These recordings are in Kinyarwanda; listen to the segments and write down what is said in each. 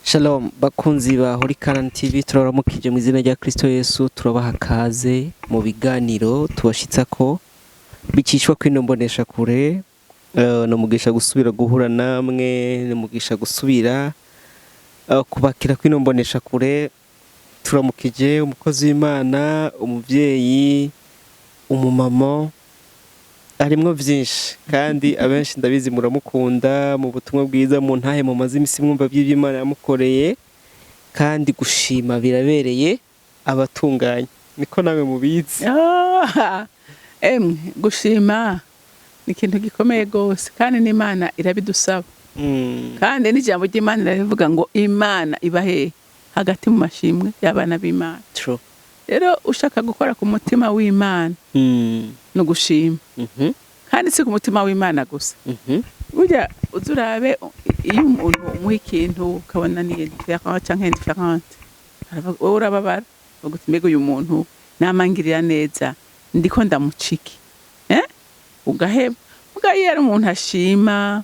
Shalom bakunzi ba Horikanani TV, turaramukije mu izina rya Kristo Yesu. Turabaha kaze mu biganiro tubashitsa ko bicishwa kwino mbonesha kure. No mugisha gusubira guhura namwe, no mugisha gusubira kubakira kwino mbonesha kure. Turamukije umukozi w'Imana, umuvyeyi, umumama, harimwo vyinshi kandi abenshi ndabizi muramukunda mu butumwa bwiza, mu ntahe mu mazi imisi mwumva by'Imana yamukoreye, kandi gushima birabereye abatunganye, niko nawe mubizi. Gushima ni ikintu gikomeye gose kandi n'Imana irabidusaba. Kandi n'ijambo ry'Imana rivuga ngo Imana ibahe hagati mu mashimwe y'abana b'Imana. True. Rero ushaka gukora ku mutima w'Imana no gushima. Kandi si ku mutima w'Imana gusa. Burya uzurabe iyo umuntu umuha ikintu ukabona ni différent canke indifférent, urababara uguti mbega uyu muntu namangirira neza ndiko ndamuciki, ugaheba. Iyo ari umuntu ashima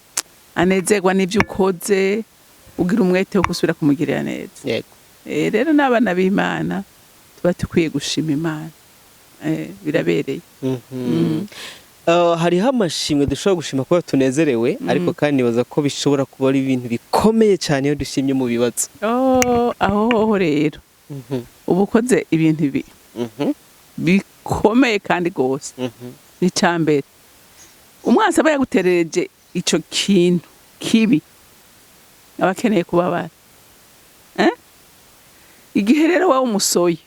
anezerwa n'ivyo ukoze, ugira umwete wo gusubira kumugirira neza. Yego. Rero n'abana b'Imana tuba tukwiye gushima Imana, birabereye. Hariho amashimwe dushobora gushima kuba tunezerewe, ariko kandi nibaza ko bishobora kuba ari ibintu bikomeye cyane iyo dushimye mu bibazo. Aho rero uba ukoze ibintu bikomeye kandi gose. Ni cambere umwansi aba yaguterereje ico kintu kibi, aba akeneye kubabara. Igihe rero wawe umusoye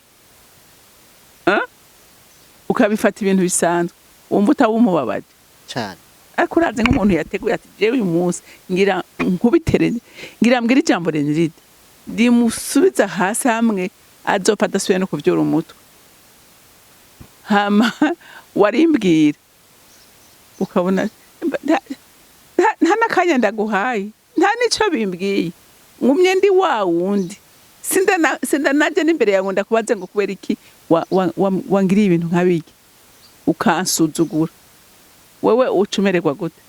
ukabifata ibintu bisanzwe, wumva utawumubabaje cyane. Ariko uraze nk'umuntu yateguye ati jewe uyu munsi ngira nkubiterere, ngira mbwira ijambo Renilde ndimusubiza hasi hamwe azopfa adasubiye no kuvyura umutwe. Hama warimbwira ukabona nta nakanya ndaguhaye, nta nico bimbwiye, ngumye ndi wa wundi. Sinda naje n'imbere yawe ndakubaze ngo kubera iki wangiriye ibintu nk'abiki ukansuzugura. Wewe ucumererwa gute?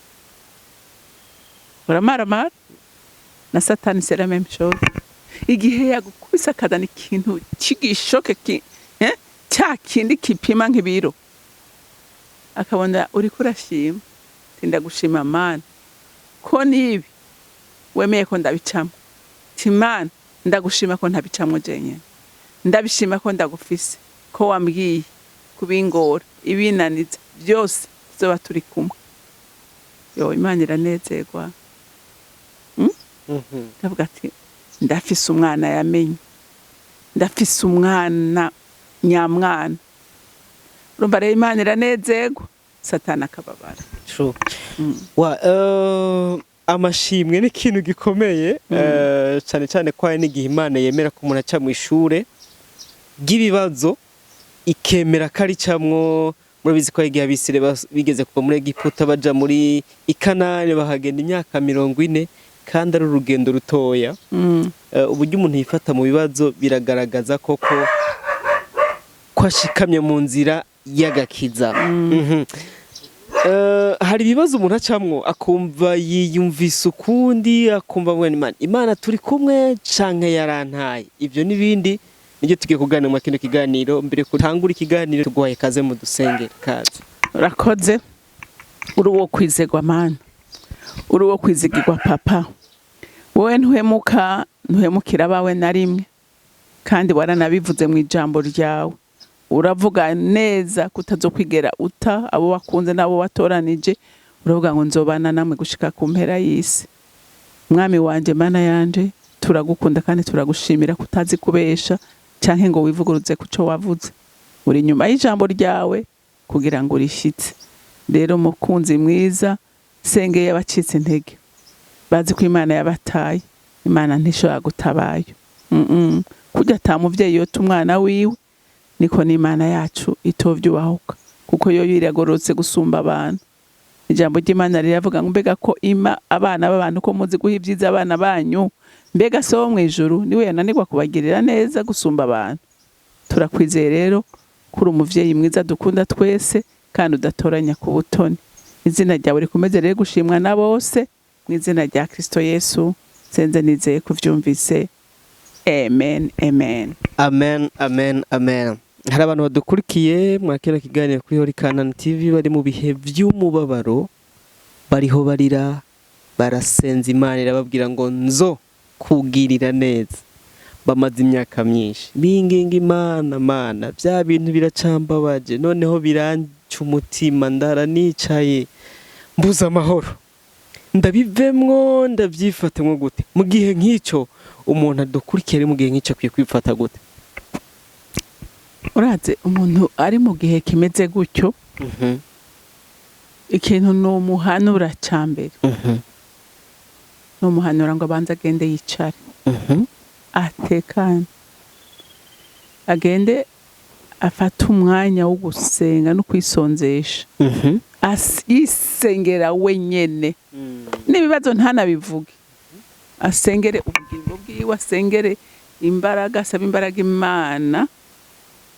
Uramaramara na Satani c'est la même chose. Igihe yagukubisa akazana ikintu kigishoke cya kindi kipima nk'ibiro, akabona uri kurashima, tindagushima Mana ko nibi wemeye ko ndabicamo. Timana ndagushima ko ntabicamo jenyene, ndabishima ko ndagufise, ko wambwiye kubingora ibinaniza byose zoba turi kumwe. Imana iranezerwa. Ndavuga ati ndafise umwana yamenye, ndafise umwana nyamwana. Urumva rero Imana iranezerwa, Satani akababara. True. Amashimwe ni ikintu gikomeye, cyane cyane kwa n'igihe Imana yemera ko umuntu aca mu ishure ry'ibibazo ikemera ko ari camwo. Murabizi ko igihe abisire bigeze kuva muri Egiputa baja muri Ikanani, bahagenda imyaka 40 kandi ari urugendo rutoya. Uburyo umuntu yifata mu bibazo biragaragaza koko kwashikamye mu nzira y'agakiza. Hari ibibazo umuntu acamwo akumva yiyumvise ukundi, akumva ngo Imana turi kumwe canke yarantaye. Ivyo n'ibindi nijye tugiye kuganira mu kino kiganiro. Mbere kutangura ikiganiro tuguhaye kaze mu dusengera. Kaze. Urakoze. Uri wo kwizegwa Mana, uri wo kwizigirwa Papa. Wowe ntuhemukira abawe na rimwe, kandi waranabivuze mu ijambo ryawe. Uravuga neza kutazokwigera uta abo wakunze nabo watoranije. Uravuga ngo nzobana namwe gushika ku mpera y'isi. Mwami wanje, Mana yanje, turagukunda kandi turagushimira kutazi kubesha canke ngo wivuguruze kuco wavuze. Uri nyuma y'ijambo ryawe kugira ngo rishitse. Rero mukunzi mwiza, sengeye abacitse intege, bazi ko Imana yabataye, Imana ntishobora gutabayo. Kujya atamuvyeyi yota umwana wiwe, niko n'Imana yacu itovyubahuka, kuko yo iragorotse gusumba abantu. Ijambo ry'Imana riravuga ngo mbega ko abana b'abantu ko muzi guha ibyiza abana banyu, mbega so mu ijuru niwe yananirwa kubagirira neza gusumba abantu. Turakwizeye rero kuri umuvyeyi mwiza dukunda twese kandi udatoranya ku butoni. Izina ryawe rikomeze rero gushimwa na bose, mu izina rya Kristo Yesu senze nizeye kuvyumvise. amen amen amen amen amen. Hari abantu badukurikiye mwakira kiganiro kuri Horikana TV bari mu bihe by'umubabaro, bariho barira, barasenza Imana irababwira ngo nzo kugirira neza. Bamaze imyaka myinshi binginga Imana, Mana bya bintu biracambabaje, noneho biranca umutima, ndaranicaye mbuza amahoro, ndabivemwo ndavyifatemwo gute? Mu gihe nk'icyo umuntu adukurikiye mu gihe nk'icyo kwiye kwifata gute? Uraze umuntu ari mu gihe kimeze gutyo, ikintu no muhanura cyambere, no muhanura ngo abanza agende yicare, atekane, agende afata umwanya wo gusenga no kwisonzesha, yisengera wenyene, n'ibibazo ntanabivuge, asengere ubugingo bwiwe, asengere imbaraga, asaba imbaraga Imana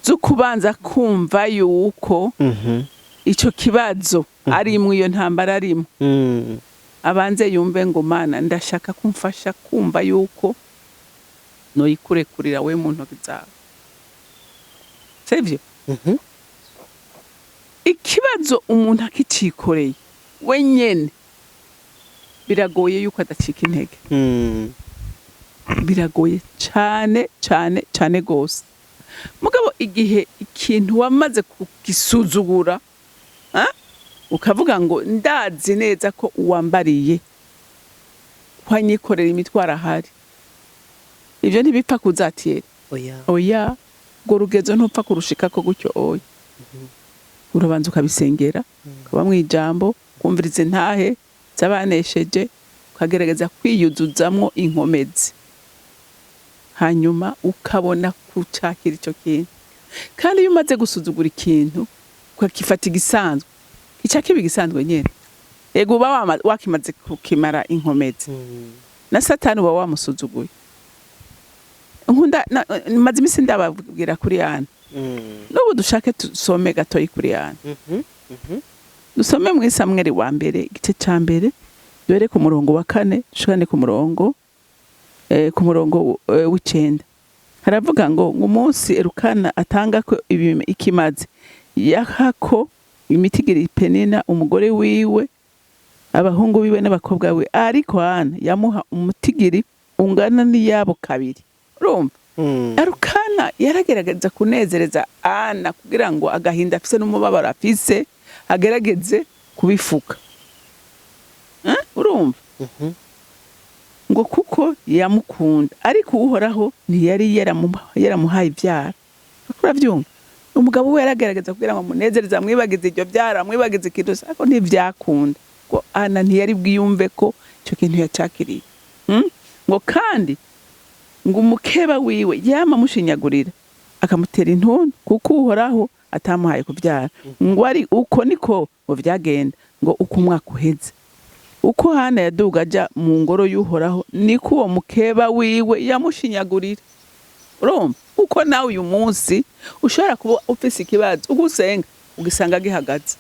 zo kubanza kumva yuko ico kibazo ari mu iyo ntambara arimo, abanze yumve ngo Mana ndashaka kumfasha kumva yuko no yikurekurira we mu ntoki zawe. Sivyo? Ikibazo umuntu akicikoreye wenyene biragoye yuko adacika intege, biragoye cyane cyane cyane gose. Mugabo igihe ikintu wamaze kugisuzugura, ukavuga ngo ndazi neza ko uwambariye kwanyikorera imitwara ahari, ivyo ntibipfa kuzatiyera. Oya, ngo rugezo ntupfa kurushika ko gutyo oya. Urabanza ukabisengera, ukaba mwijambo, kumviriza ntahe zabanesheje, ukagerageza kwiyuzuzamwo inkomezi, hanyuma ukabona kucakira ico kintu. Kandi iyo umaze gusuzugura ikintu ukakifata igisanzwe, ica kibi gisanzwe nyene, ego uba wakimaze kukimara inkomezi, na Satani uba wamusuzuguye. Nkunda maze imisi ndababwira kuri yana, n'ubu dushake tusome gatoyi kuri yana. Dusome mu Samweli wa mbere igice ca mbere, dore ku murongo wa 4 dushikane ku murongo w'9. Haravuga ngo umunsi Elukana atanga ko ikimaze yahako imitigiri Penina umugore wiwe, abahungu biwe n'abakobwa we, ariko Hana yamuha umutigiri ungana n'iyabo kabiri. Urumva? Elukana yaragerageza kunezereza Hana kugira ngo agahinda afise n'umubabaro afise agerageze kubifuka. Urumva? Ngo kuko yamukunda, ariko uhoraho ntiyari yaramuhaye ibyara. Uravyumva? Umugabo we yaragerageza kugira ngo munezereze, amwibagize iryo byara, amwibagize ikintu, ariko ntivyakunda. Ngo Ana ntiyari bwiyumve ko icyo kintu yacakiriye. Ngo kandi ngo umukeba wiwe yama mushinyagurira, akamutera intuntu kuko uhoraho atamuhaye kubyara. Ngo ari uko niko ngo vyagenda, ngo uko umwaka uheze, uko Hana yaduga aja mu ngoro y'uhoraho, niko uwo mukeba wiwe yamushinyagurira. Urumva? Uko nawe uyu munsi ushobora kuba ufise ikibazo, ugusenga ugisanga gihagaze,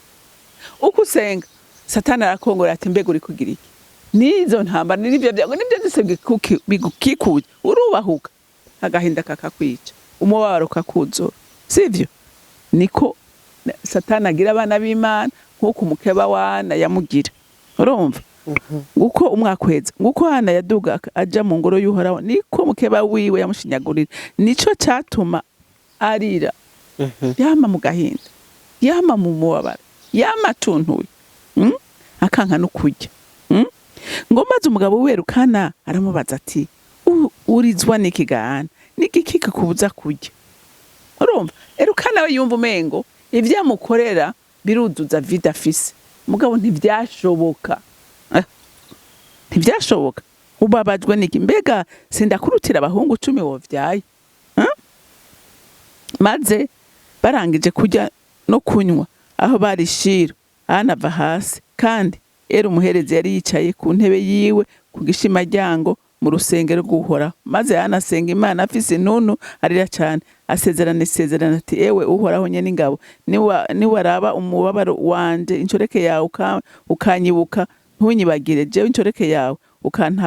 uko usenga Satani arakongora ati mbega uri kugira iki? Nizo ntambara n'ibyo byago nibyo dusebwe bigukikuye, urubahuka agahinda kakakwica, umubabaro kakuzura. Sivyo? Niko Satani agira abana b'Imana, nkuko umukeba wana yamugira. Urumva? Uko umwaka uheze, nguko Hana yaduga aja mu ngoro y'uhoraho, niko mukeba wiwe yamushinyagurira. Nico catuma arira, yama mu gahinda, yama mu mubabaro, yama tuntuye, akanka no kurya. Ngo maze umugabo we Elukana aramubaza ati urizwa n'iki Gahana, n'iki kikubuza kurya? Urumva? Elukana we yumva umengo ivyamukorera biruduza vida afise, mugabo ntivyashoboka. Ntivyashoboka. Ubabajwe n'iki? Mbega sindakurutira abahungu 10 wovyaye? Maze barangije kujya no kunywa aho bari Shilo, Hana ava hasi, kandi umuherezi yari yicaye ku ntebe yiwe ku gishimajyango mu rusengero rw'uhoraho. Maze Hana asenga Imana afise intuntu, arira cyane, asezerana ati ewe uhoraho nyene ingabo, niwaraba umubabaro wanje, incoreke yawe ukanyibuka, ntunyibagire jewe incoreke yawe,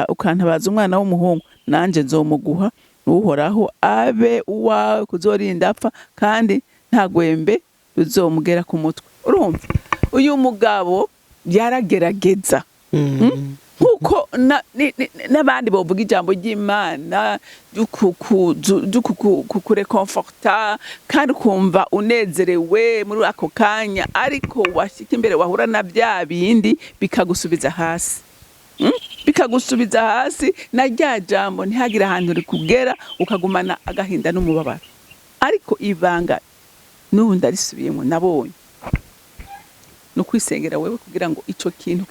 ukantabaza umwana w'umuhungu, nanje nzomuguha uhoraho abe uwawe kuzorinda apfa kandi nta gwembe ruzomugera ku mutwe. Urumva uyu mugabo yaragerageza kuko n'abandi bavuga ijambo ry'Imana kukureconforta kandi kumva unezerewe muri ako kanya, ariko washika imbere wahura na bya bindi bikagusubiza hasi. Bikagusubiza hasi na rya jambo ntihagira ahantu rikugera ukagumana agahinda n'umubabaro. Ariko ibanga n'ubundi arisubiyemo nabonye no kwisengera wewe kugira ngo ico kintu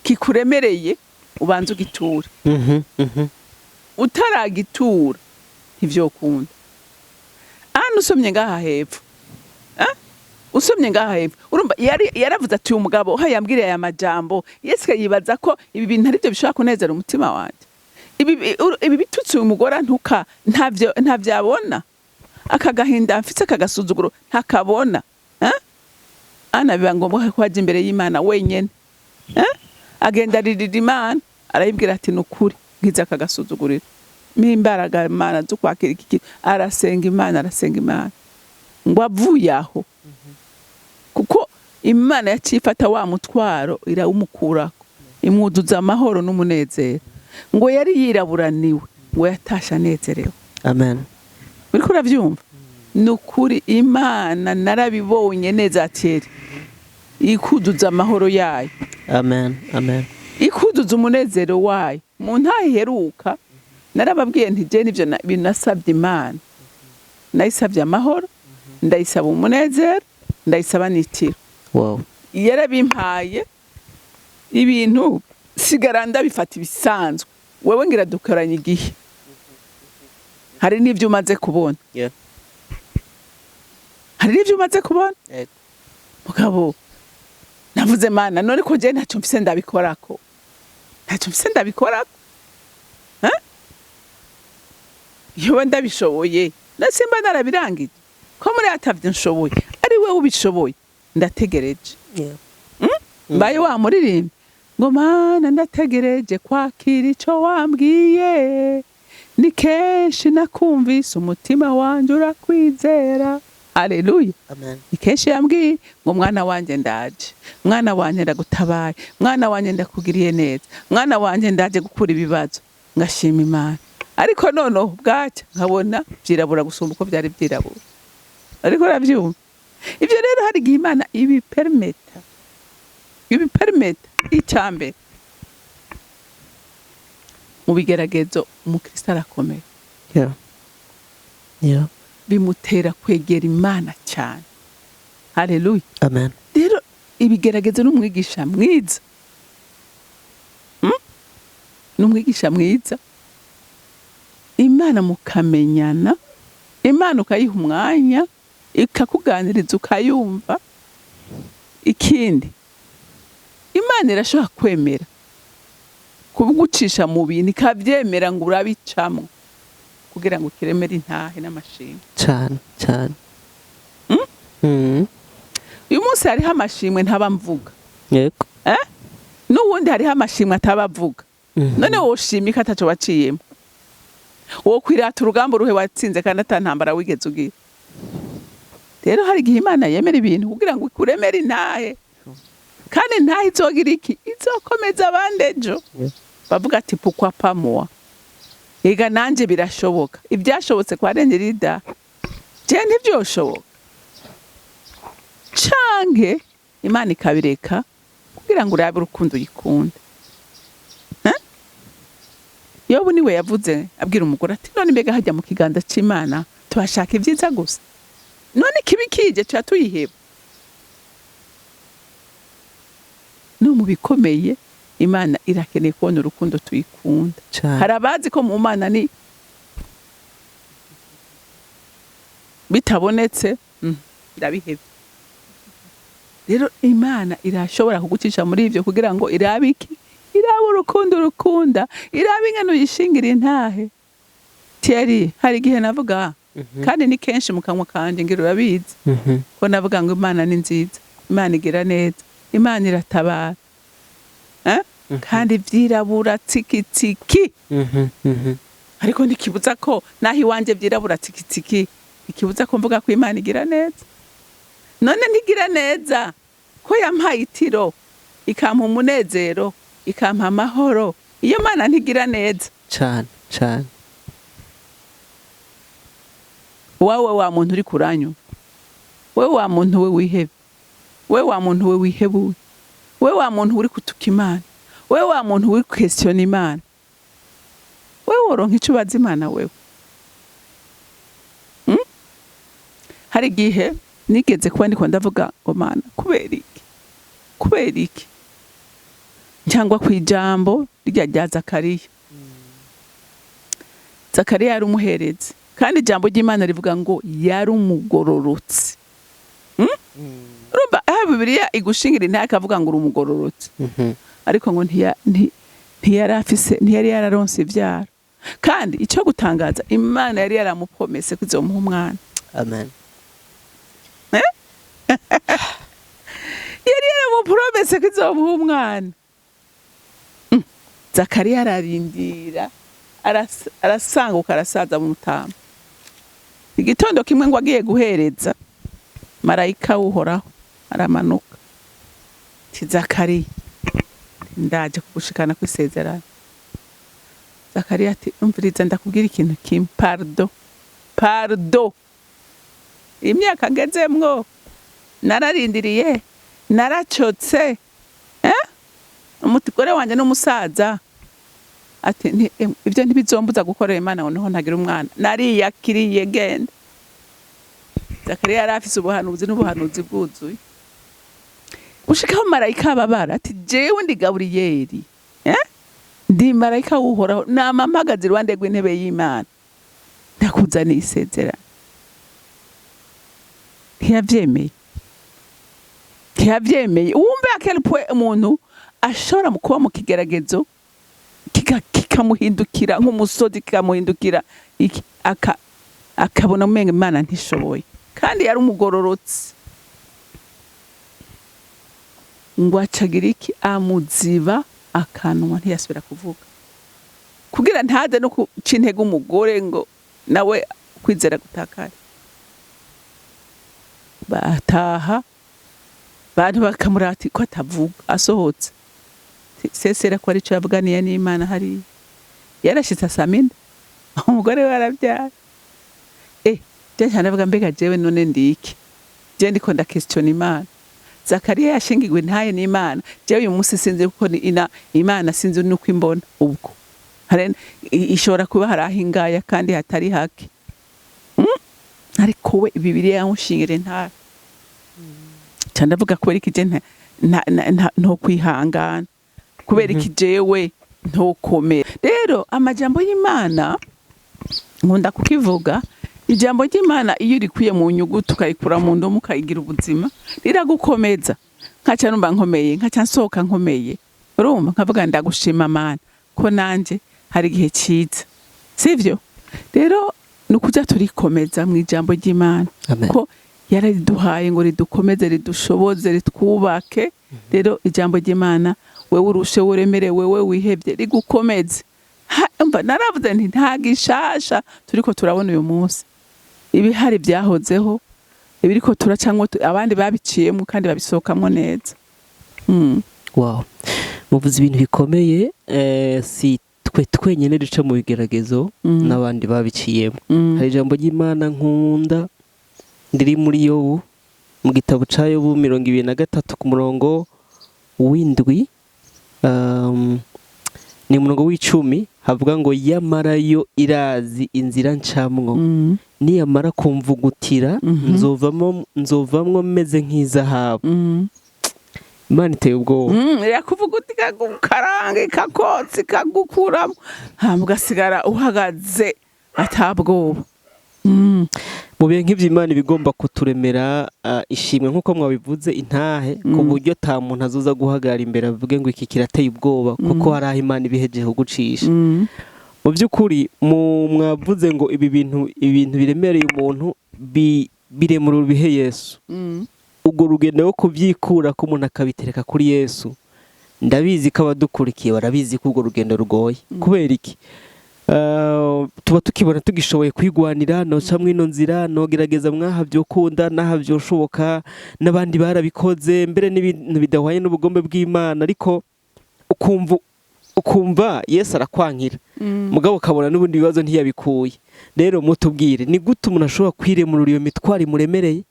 kikuremereye ubanze ugitura. Utaragitura ntivyokunda. Usomye ngaha hepfo usomye ngaha hepfo urumva yaravuze ati uyu mugabo yambwiriye aya majambo yesike yibaza ko ibi bintu ari byo bishobora kunezera umutima wanje. Ibi bitutse uyu mugora ntavyabona, akagahinda mfitse kagasuzuguro ntakabona. Biba ngombwa ko ajya imbere y'Imana wenyene, agenda aririra Imana arayibwira ati nukuri ngize akagasuzugurira mpimbaraga Imana zo kwakira iki. Arasenga Imana ngo avuye aho, kuko Imana yacifata wa mutwaro irawumukurako imwuzuza amahoro n'umunezero. Ngo yari yiraburaniwe ngo yatasha anezerewe. Amen. Uriko uravyumva? Nukuri Imana narabibonye neza cyera ikuduza amahoro yayo. Amen. Ikuduza umunezero wayo. Mu ntaheruka narababwiye nti je nivyo binasabye Imana. Nayisabye amahoro, ndayisaba umunezero, ndayisaba n'itiro. Wow. Yarabimpaye ibintu sigaranda bifata ibisanzwe. Wewe ngira dukoranye igihe. Hari n'ivyo umaze kubona. Yeah. Hari n'ivyo umaze kubona? Mugabo navuze Mana none ko je ntacyo mfise ndabikorako. Yo ndabishoboye. Nasimba narabirangije. Ko muri atavye nshoboye. Ari wewe ubishoboye. Ndategereje. Yeah. Mbaye wa muririmbi ngo Mana ndategereje kwakira ico wambwiye. Ni kenshi nakumvise umutima wanje urakwizera. Haleluya. Amen. Ikeshi yambwiye ngo mwana wanje ndaje. Mwana wanje ndagutabaye. Mwana wanje ndakugiriye neza. Mwana wanje ndaje gukura ibibazo. Ngashima Imana. Ariko nono bwaca nkabona byirabura gusumba uko byari byirabura. Ariko uravyumva? Ivyo rero hari gihe Imana ibipermeta icambere mu bigeragezo umukristo arakomeye. Yeah. Bimutera kwegera Imana cyane. Haleluya. Amen. Rero ibigeragezo n'umwigisha mwiza. N'umwigisha mwiza. Imana mukamenyana, Imana ukayiha umwanya, ikakuganiriza ukayumva. Ikindi Imana irashobora kwemera kubugucisha mu bintu ikavyemera ngo urabicamo kugira ngo kiremere intahe n'amashimwe cyane. Uyu munsi hariho amashimwe ntabamvuga. Yego. N'uwundi hariho amashimwe atabavuga. None woshimika ataco waciyemo. Wo kwirata urugamba ruhe watsinze kandi atantambara wigeze ugira. Rero hari gihe Imana yemera ibintu kugira ngo ikuremere intahe. Kandi ntahe izogira iki? Izokomeza abandi ejo. Bavuga ati pourquoi pas moi? Ega nanje birashoboka. Ibyashobotse kwa Renilde je ntivyoshoboka. Canke Imana ikabireka kugira ngo urabe urukundo yikunda. Yobu niwe yavuze abwira umugore ati none mbega hajya mu kiganza c'Imana tubashaka ivyiza gusa. None kibi kije cya tuyiheba. No mu bikomeye Imana irakeneye kubona urukundo tuyikunda. Harabazi ko mu Mana ni bitabonetse ndabihebe. Rero Imana irashobora kugucisha muri ivyo kugira ngo irabiki iraba urukundo rukunda, iraba ingano yishingira intahe. Thierry hari gihe navuga kandi ni kenshi mu kanwa kanje ngira urabizi ko navuga ngo Imana ni nziza, Imana igira neza, Imana iratabara. kandi vyirabura tsikitsiki ariko ntikibuza ko naho iwanje vyirabura tsikitsiki ikibuza ko mvuga ko Imana igira neza. None ntigira neza ko yampaye itiro ikampa umunezero ikampa amahoro, iyo Mana ntigira neza cyane cyane. Wawe wa muntu uri kuranyu, we wa muntu we wihebe, we wa muntu we wihebuye, we wa muntu uri kutuka Imana, we wa muntu uri question Imana, we woronka ico ubaza Imana wewe. Hari gihe nigeze kuba ndiko ndavuga ngo Mana kubera iki cyangwa kwijambo rya rya Zakariya. Zakariya yari umuherezi kandi ijambo ry'Imana rivuga ngo yari umugororotsi. Urumva Bibiliya igushingira intaka akavuga ngo uri umugororotsi, ariko ngo ntiyari yararonse ivyaro. Kandi icyo gutangaza Imana yari yaramupomese kuzomuha umwana. Amen. Yari yaramupromese kuzomuha umwana. Zakariya ararindira arasanguka arasaza mu mutama. Igitondo kimwe ngo agiye guhereza, marayika w'Uhoraho aramanuka. Zakariya, ndaje kugushikana kwisezerana. Zakariya ati umviriza ndakubwira ikintu kimwe, pardo. Imyaka ngezemwo nararindiriye, naracotse, umugore wanje n'umusaza ati ivyo ntibizombuza gukorera Imana noneho ntagira umwana. Nariyakiriye genda. Zakariya yari afise n'ubuhanuzi bwuzuye. Ushikaho marayika ababara ati jewe ndi Gaburiyeli, ndi marayika w'Uhoraho namampagaze iruhande rw'intebe y'Imana, ndakuzaniye isezerano. Ntiyavyemeye. Wumve akelpwe umuntu ashobora kuba mu kigeragezo kikamuhindukira nk'umusozi, kikamuhindukira akabona umenga Imana ntishoboye, kandi yari umugororotsi. Ngo acagira iki? Amuziba akanwa, ntiyasubira kuvuga kugira ntaze no kuca intege umugore ngo nawe kwizera gutakara. Bataha bantu bakamurati ko atavuga, asohotse sesera ko ari cyo yavuganiye n'Imana. Hari yarashitse asaminda umugore we arabyara. Cyane avuga mbega jewe none ndiki je ndiko nda question Imana. Zakariya yashingirwe ntaye n'Imana, jewe uyu munsi sinzi uko Imana sinzi nuko imbona ubwo ishobora kuba harahingaya kandi hatari hake. Ariko we Bibiliya yamushingire ntaye. Cyane avuga kubera iki je nto kwihangana, kubera iki jewe ntokomera. Rero amajambo y'Imana nkunda kukivuga. Ijambo ry'Imana iyo rikwiye mu nyuguti ukayikura mu ndomo ukayigira ubuzima riragukomeza. Nkaca numva nkomeye, nkaca nsohoka nkomeye. Urumva nkavuga ndagushima Mana ko nanje hari igihe ciza, sivyo? Rero nukuja turikomeza mu ijambo ry'Imana ko yarariduhaye ngo ridukomeze, ridushoboze, ritwubake. Rero ijambo ry'Imana wewe urushe, uremerewe, wewe wihebye rigukomeze. Umva naravuze nti nta gishasha turiko turabona uyu munsi. Ibihari byahozeho, ibiriko turacamwo abandi babiciyemo kandi babisohokamwo neza. Wow, muvuze ibintu bikomeye. Si twe twenyene duca mu bigeragezo, n'abandi babiciyemo. Hari ijambo ry'Imana nkunda ndiri muri Yobu, mu gitabo ca Yobu 23 ku murongo w'indwi, ni umurongo w'icumi, havuga ngo yamarayo irazi inzira ncamwo, niyamara kumvugutira nzovamwo meze nk'izahabu. Imana iteye ubwoba. Yakuvugutika gukaranga ikakotsa ikagukuramo, ugasigara uhagaze atabwoba. Mu bihe nk'ibyo Imana ibigomba kuturemera ishimwe nk'uko mwabivuze, intahe ku buryo ta muntu azoza guhagarara imbere avuge ngo iki kirateye ubwoba, kuko hari aho Imana ibihejeje kugucisha. Mu by'ukuri mwavuze ngo ibi bintu biremereye umuntu biremura ubihe Yesu. Ubwo rugendo wo kubyikura ko umuntu akabitereka kuri Yesu ndabizi ko abadukurikiye barabizi ko urwo rugendo rugoye kubera iki tuba tukibona tugishoboye kwigwanira noca mwino nzira nogerageza mwahavyo kunda nahavyo shoboka n'abandi barabikoze mbere n'ibintu bidahwanye n'ubugombe bw'Imana ariko ukumva Yesu arakwankira mugabo kabona n'ubundi bibazo ntiyabikuye rero mutubwire ni gute umuntu ashobora kwiremurura iyo mitwari muremereye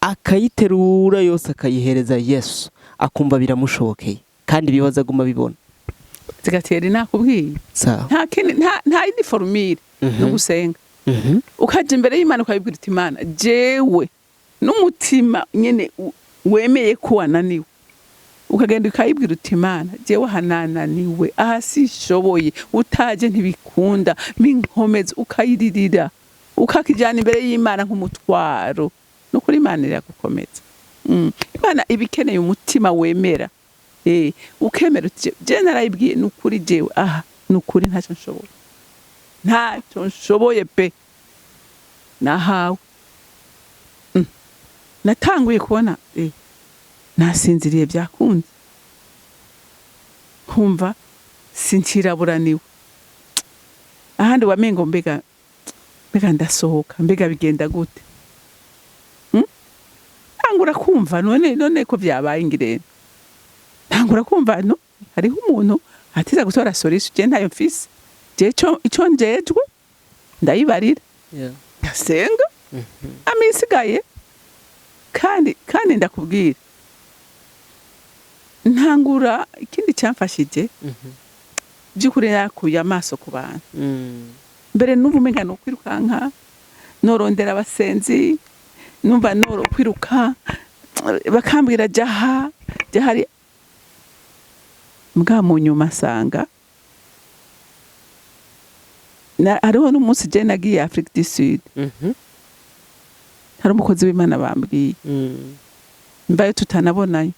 akayiterura yose akayihereza Yesu akumva biramushobokeye kandi ibibazo aguma bibona zigatera nakubwiye nta yindi formule no gusenga ukaje imbere y'Imana ukabibwira uti Imana jewe n'umutima nyene wemeye ko wananiwe ukagenda ukayibwira uti Imana jewe hanananiwe aha sishoboye utaje ntibikunda minkomeze ukayiririra ukakijana imbere y'Imana nk'umutwaro no kuri Imana iragukomeza Imana ibikeneye umutima wemera ukemera uti je narayibwiye n'ukuri jewe aha n'ukuri ntacyo nshoboye pe nahawe natanguye kubona nasinziriye byakunze kumva sinkiraburaniwe ahandi wamengo mbega ndasohoka mbega bigenda gute ntangura kumva none ko byabaye ingirene ntangura kumva no hariho umuntu atiza gutora solution je ntayo mfise je ico njejwe ndayibarira ndasenga amisigaye kandi ndakubwira ntangura ikindi cyamfashije by'ukuri yakuye amaso ku bantu mbere n'ubumenga no kwirukanka norondera abasenzi numva noro kwiruka bakambwira jahari mbwa mu nyuma sanga hariho n'umunsi je nagiye Afrique du Sud hari umukozi w'Imana bambwiye mbaye tutanabonayo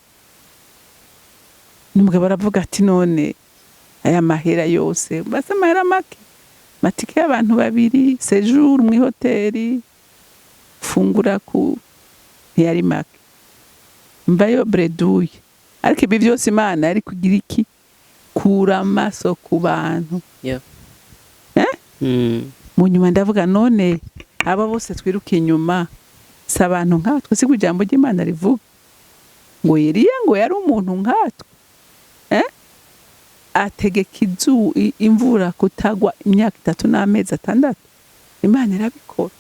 n'umugabo baravuga ati none aya mahera yose basa mahera matike y'abantu babiri séjour mu hoteli fungura ku ntiyari make mbayo breduye ariko ibi byose Imana yari kugira iki kura amaso ku bantu mu nyuma ndavuga none aba bose twiruka inyuma s'abantu nkatwe si kujambo ry'Imana rivuga ngo Eliya ngo yari umuntu nkatwe ategeka imvura kutagwa imyaka 3 n'amezi 6 Imana irabikora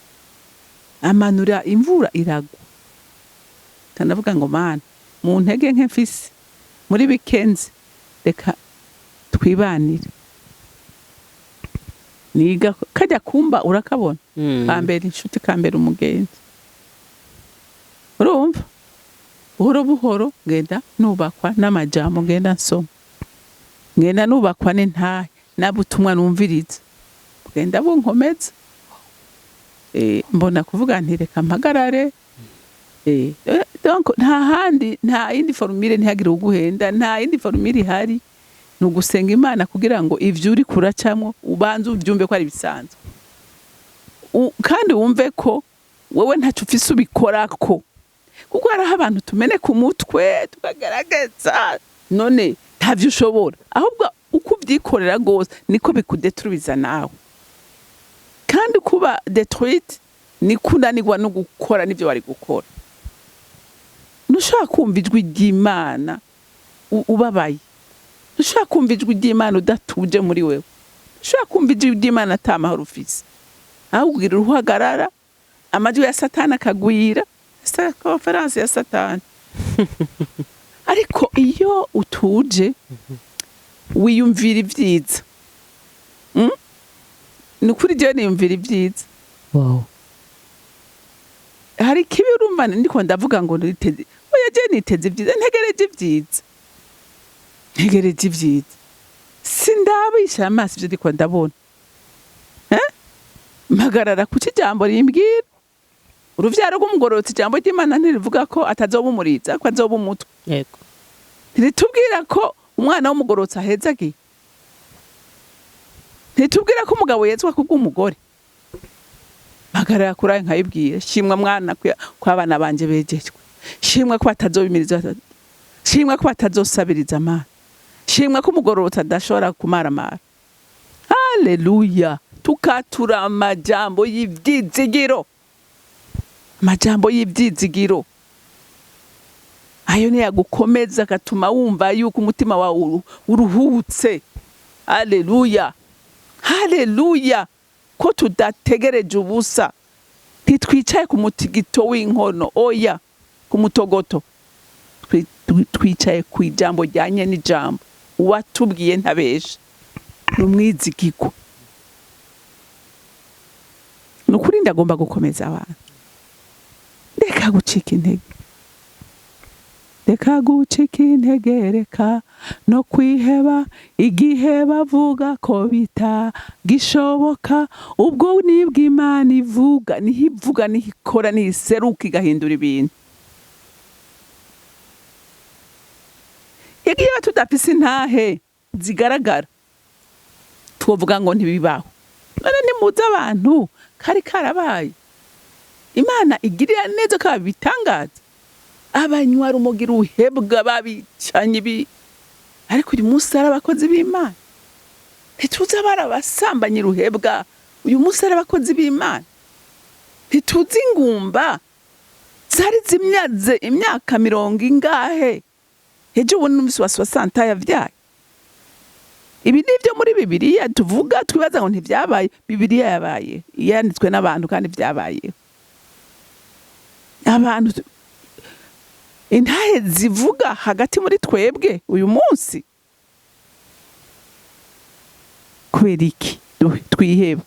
amanura imvura iragwa tanavuga ngo Mana mu ntege nke mfise muri bikenzi reka twibanire niga kajya kumba urakabona kambere inshuti kambere umugenzi urumva buhoro ngenda nubakwa n'amajambo ngenda nsoma ngenda nubakwa n'intahe nabutumwa numviriza ngenda bunkomeza mbona kuvuga nti reka mpagarare donc nta yindi formule ntihagire uguhenda nta yindi formule ihari nugusenga Imana kugira ngo ivyo uri kuracamwo ubanze uvyumve ko ari bisanzwe kandi wumve ko wewe ntacu ufise ubikorako kuko hari abantu tumene ku mutwe tukagaragaza none ntavyo ushobora ahubwo uko uvyikorera gose niko bikudetruiza nawe kandi kuba detruite niko unanirwa no gukora n'ivyo wari gukora nushaka kumva ijwi ry'Imana ubabaye nushaka kumva ijwi ry'Imana udatuje muri wewe nushaka kumva ijwi ry'Imana atamahoro ufise ahubwo uruhagarara amajwi ya Satani akagwira conference ya Satani ariko iyo utuje wiyumvira ivyiza nukuri je niyumvira ivyiza hari kibi urumva ndiko ndavuga ngo niteze oya je niteze ivyiza ntegereje ivyiza sindabisha amaso ivyo ndiko ndabona mpagarara ku kijambo rimbwira uruvyaro rw'umugororotsi ijambo ry'Imana ntirivuga ko atazoba umuriza ko azoba umutwe yego ntiritubwira ko umwana w'umugororotsi ahezagiye ntiritubwira ko umugabo yezwa kubw'umugore mpagarara kuri nkayibwira shimwa mwana kw'abana banje begejwe shimwa ko batazobimiriza shimwa ko batazosabiriza Imana shimwa ko umugororotsi adashobora kumaramara. Haleluya. Tukatura amajambo y'ivyizigiro, amajambo y'ivyizigiro. Ayo ni yagukomeza agatuma wumva yuko umutima wawe uruhutse. Haleluya. Haleluya. Ko tudategereje ubusa, ntitwicaye ku mutigito w'inkono, oya, ku mutogoto. Twicaye ku ijambo ryanye n'ijambo uwatubwiye ntabesha, n'umwizigirwa. Nukuri ndagomba gukomeza abantu. Reka gucika intege, reka gucika intege, reka no kwiheba igihe bavuga ko bitagishoboka. Ubwo nibwo Imana ivuga, niho ivuga, niho ikora, niho iseruka igahindura ibintu. Igihe tudafise intahe zigaragara, twovuga ngo ntibibaho. None nimuze abantu kari karabaye. Imana igirira neza ko bitangaza. Abanywa rumogi ruhebwa babicanye ibi, ariko uyu munsi ari abakozi b'Imana. Ntituzi abasambanye ruhebwa, uyu munsi ari abakozi b'Imana. Ntituzi ingumba zari zimyaze imyaka 40 ingahe, ejo ubu n'umisi wa 60 yavyaye. Ibi nivyo muri Bibiliya tuvuga, twibaza ngo ntivyabaye. Bibiliya yabaye, yanditswe n'abantu kandi vyabaye. Abantu intahe zivuga hagati muri twebwe uyu munsi. Kubera iki twiheba?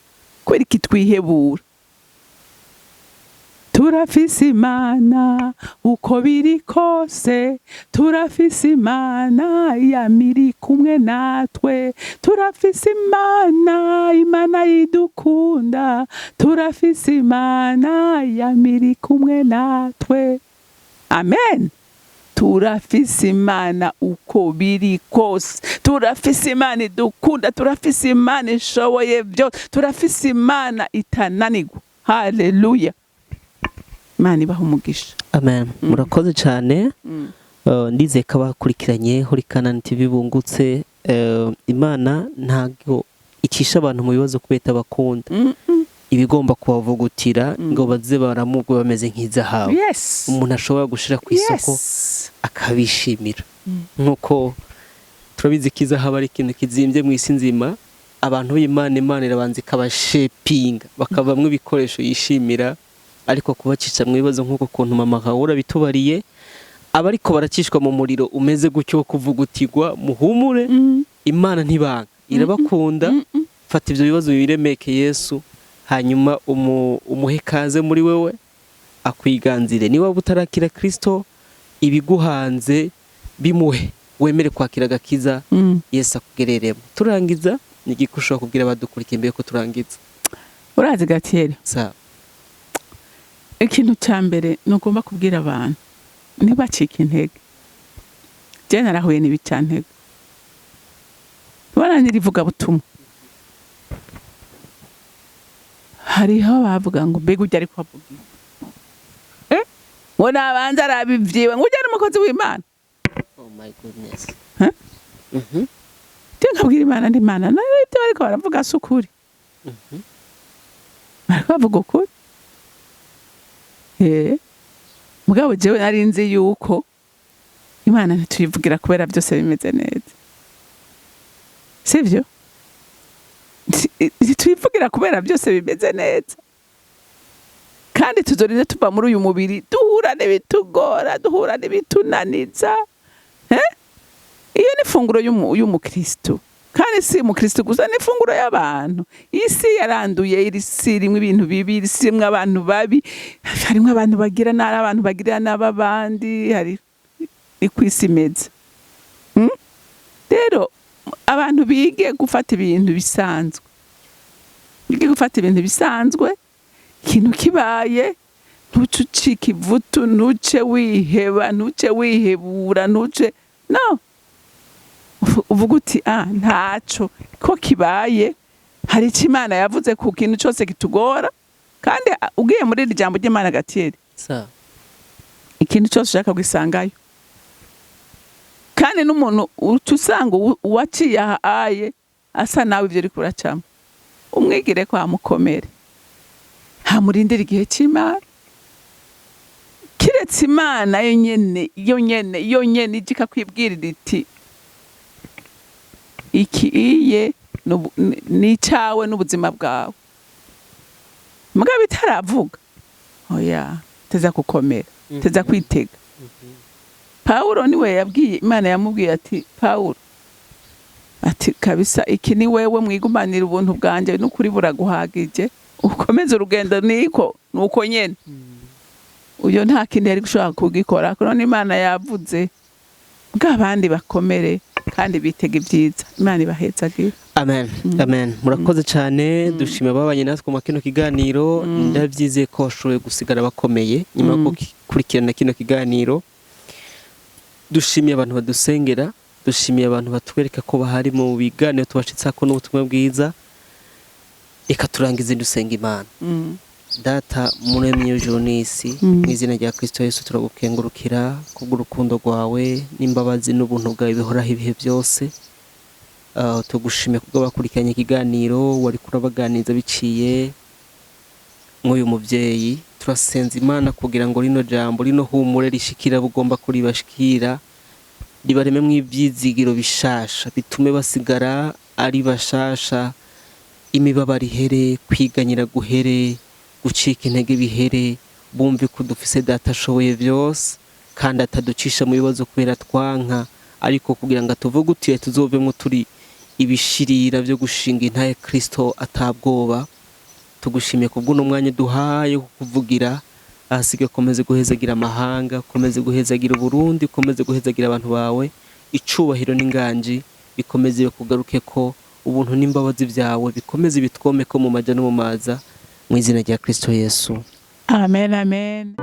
Kubera iki twihebura? Turafise Imana uko biri kose, turafise Imana yamiri kumwe natwe, turafise Imana, Imana idukunda, turafise Imana yamiri kumwe natwe. Amen. Turafise Imana uko biri kose, turafise Imana idukunda, turafise Imana ishoboye byose, turafise Imana itananirwa. Haleluya. Imana ibaha umugisha. Amen. Murakoze cyane. Ndize ko abakurikiranye Hurikana TV bungutse. Imana ntago icisha abantu mu bibazo kubeta bakunda. Ibigomba kubavugutira ngo baze baramubwo bameze nk'izahabu. Yes. Umuntu ashobora gushira ku isoko akabishimira. Nkuko turabizi kizahabu ari ikintu kizimbye mu isi nzima. Abantu b'Imana irabanza ikabashepinga bakavamwe ibikoresho yishimira. Ariko kubacisha mu bibazo nk'uko kuntu mama Hawura bitubariye, abariko barakishwa mu muriro umeze gutyo kuvugutirwa, muhumure. Imana ntibanga, irabakunda. Fata ivyo bibazo biremeke Yesu, hanyuma umuhe kaze muri wewe, akwiganzire. Niba butarakira Kristo, ibiguhanze bimuhe, wemere kwakira agakiza Yesu akugereremo. Turangiza ni igikusho kubwira abadukurikiye mbere ko turangiza. Urazi Gatiere? Sawa. Ikintu cyambere nugomba kubwira abantu ntibacike intege. Je narahuye n'ibicantege. Bana nirivuga butumwa. Hariho bavuga ngo mbega ujya ariko avuga. Ngo nabanza arabivyiwe ngo ujya ari umukozi w'Imana. Oh my goodness. Nkabwira Imana ndi Imana nayo ibyo ariko baravuga sukuri. Ariko bavuga ukuri. Mugabo jewe narinzi yuko Imana ntituyivugira kubera byose bimeze neza. Sivyo? Ntituyivugira kubera byose bimeze neza. Kandi tuzorinda tuva muri uyu mubiri duhura n'ibitugora, duhura n'ibitunaniza. Iyo ni funguro y'umukristo. Kandi si umukristo gusa, ni funguro y'abantu. Isi yaranduye, isi irimwe ibintu bibi, isi irimwe abantu babi, harimwe abantu bagira nabi, abantu bagira n'ababandi, hari ikwisi imeze. Rero abantu bige gufata ibintu bisanzwe. Bige gufata ibintu bisanzwe. Ikintu kibaye ntuce ucika ivutu, ntuce wiheba, ntuce wihebura, ntuce no. Uvuga uti ntaco ko kibaye, hari icyo Imana yavuze ku kintu cyose kitugora. Kandi ugiye muri iri jambo ry'Imana Gatiere, ikintu cyose ushaka gusangayo. kandi n'umuntu uca usanga uwaciye ahaye asa nawe ibyo uri kuracamo, umwigire kwa mukomere, hamurindira igihe cy'Imana. Kiretse Imana yo nyene ijika kwibwirira iti iki iye ni cyawe n'ubuzima bwawe, muga bitaravuga oya teza gukomera, teza kwitega. Paulo niwe yabwiye Imana, yamubwiye ati Paulo ati kabisa iki ni wewe mwigumanira ubuntu bwanje n'ukuri buraguhagije, ukomeze urugendo nuko nyene. Uyo nta kindi yari gushaka kugikora, none Imana yavuze bw'abandi bakomere kandi bitega ibyiza. Imana ibahezagire. Amen. Amen. Murakoze cyane, dushima babanye natwe mu kino kiganiro. Ndabyizeye ko washoboye gusigara bakomeye nyuma yo gukurikirana kino kiganiro. Dushimiye abantu badusengera, dushimiye abantu batwereka ko bahari mu biganiro tubashitsako n'ubutumwa bwiza. Reka turangize dusenga Imana. Data muremye w'ijuru n'isi, mu izina rya Kristo Yesu turagukengurukira kubw'urukundo rwawe n'imbabazi n'ubuntu bwawe bihoraho ibihe byose. Tugushimiye kubwo bakurikiranye ikiganiro wari kurabaganiza biciye nk'uyu mubyeyi. Turasenza Imana kugira ngo rino jambo rino humure rishikira bugomba kuri bashikira, ribareme mw'ibyizigiro bishasha, bitume basigara ari bashasha, imibabaro ihere, kwiganyira guhere, gucika intege bihere, bumve ko dufise Data ashoboye byose kandi ataducisha mu bibazo kubera twanka, ariko kugira ngo tuvuge utiye tuzovemo turi ibishirira byo gushinga intaye Kristo atabwoba. Tugushimiye kubw'uno mwanya duhaye kuvugira, ahasigaye komeze guhezagira amahanga, komeze guhezagira Burundi, komeze guhezagira abantu bawe, icubahiro n'inganji bikomeze kugaruke ko, ubuntu n'imbabazi byawe bikomeze bitwome ko mu majya no mu maza, mu izina rya Kristo Yesu. Amen, amen.